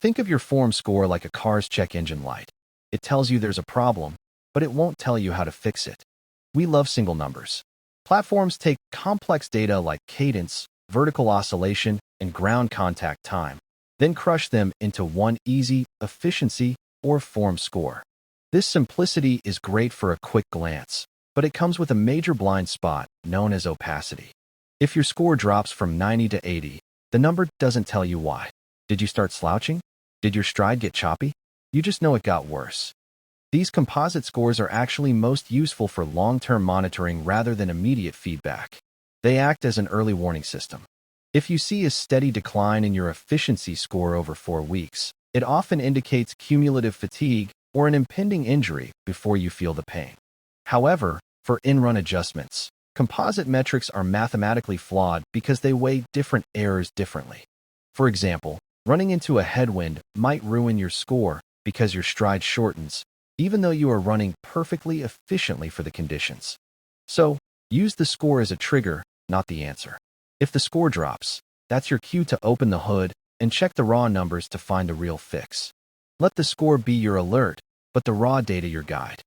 Think of your form score like a car's check engine light. It tells you there's a problem, but it won't tell you how to fix it. We love single numbers. Platforms take complex data like cadence, vertical oscillation, and ground contact time, then crush them into one easy efficiency or form score. This simplicity is great for a quick glance, but it comes with a major blind spot known as opacity. If your score drops from 90 to 80, the number doesn't tell you why. Did you start slouching? Did your stride get choppy? You just know it got worse. These composite scores are actually most useful for long-term monitoring rather than immediate feedback. They act as an early warning system. If you see a steady decline in your efficiency score over 4 weeks, it often indicates cumulative fatigue or an impending injury before you feel the pain. However, for in-run adjustments, composite metrics are mathematically flawed because they weigh different errors differently. For example, running into a headwind might ruin your score because your stride shortens, even though you are running perfectly efficiently for the conditions. So, use the score as a trigger, not the answer. If the score drops, that's your cue to open the hood and check the raw numbers to find the real fix. Let the score be your alert, but the raw data your guide.